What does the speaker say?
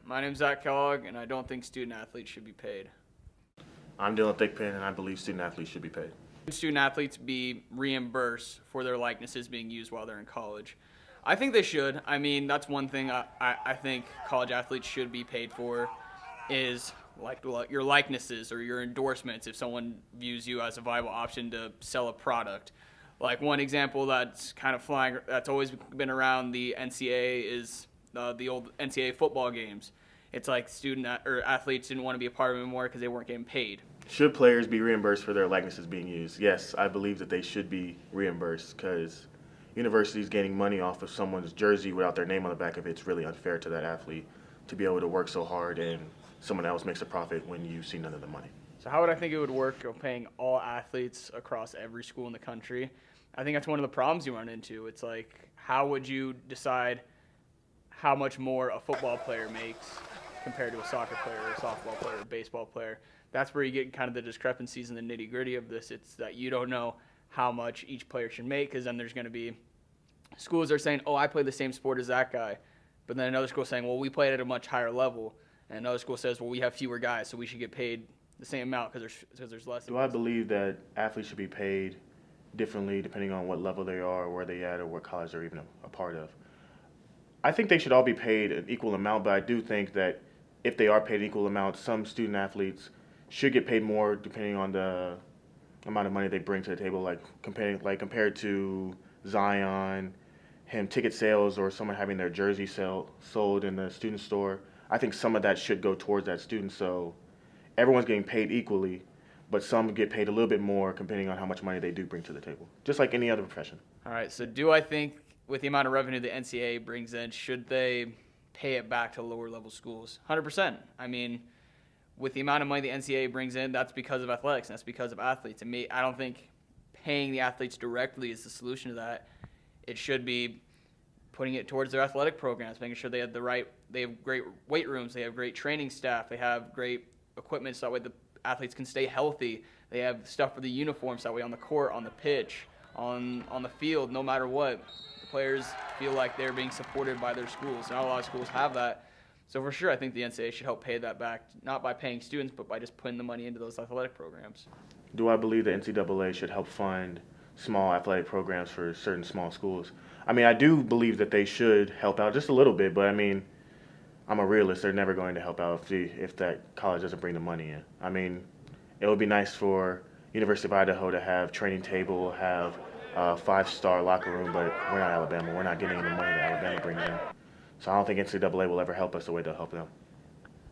My name's Zach Kellogg, and I don't think student athletes should be paid. I'm Dylan Thickpen, and I believe student athletes should be paid. Student athletes be reimbursed for their likenesses being used while they're in college. I think they should. I mean, that's one thing I think college athletes should be paid for is like your likenesses or your endorsements if someone views you as a viable option to sell a product. Like one example that's kind of flying, that's always been around the NCAA is the old NCAA football games. It's like athletes didn't want to be a part of it anymore because they weren't getting paid. Should players be reimbursed for their likenesses being used? Yes, I believe that they should be reimbursed because universities gaining money off of someone's jersey without their name on the back of it, it's really unfair to that athlete to be able to work so hard and someone else makes a profit when you see none of the money. So how would I think it would work of paying all athletes across every school in the country? I think that's one of the problems you run into. It's like, how would you decide how much more a football player makes compared to a soccer player or a softball player or a baseball player? That's where you get kind of the discrepancies and the nitty-gritty of this. It's that you don't know how much each player should make because then there's going to be schools that are saying, oh, I play the same sport as that guy. But then another school saying, well, we played at a much higher level. And another school says, well, we have fewer guys, so we should get paid the same amount because there's less. Do I believe that athletes should be paid differently depending on what level they are, or where they at, or what college they're even a part of? I think they should all be paid an equal amount, but I do think that if they are paid an equal amount, some student athletes should get paid more depending on the amount of money they bring to the table, compared to Zion, him ticket sales, or someone having their jersey sold in the student store. I think some of that should go towards that student, so everyone's getting paid equally, but some get paid a little bit more depending on how much money they do bring to the table, just like any other profession. All right, so do I think with the amount of revenue the NCAA brings in, should they pay it back to lower level schools? 100%. I mean, with the amount of money the NCAA brings in, that's because of athletics, and that's because of athletes. And I don't think paying the athletes directly is the solution to that. It should be putting it towards their athletic programs, making sure they have they have great weight rooms, they have great training staff, they have great equipment so that way the athletes can stay healthy. They have stuff for the uniforms, that way on the court, on the pitch, on the field, no matter what. The players feel like they're being supported by their schools. Not a lot of schools have that. So for sure, I think the NCAA should help pay that back, not by paying students, but by just putting the money into those athletic programs. Do I believe the NCAA should help fund small athletic programs for certain small schools? I mean, I do believe that they should help out just a little bit, but I mean, I'm a realist. They're never going to help out if that college doesn't bring the money in. I mean, it would be nice for University of Idaho to have training table, have a 5-star locker room, but we're not Alabama. We're not getting the money that Alabama brings in. So I don't think NCAA will ever help us the way they'll help them.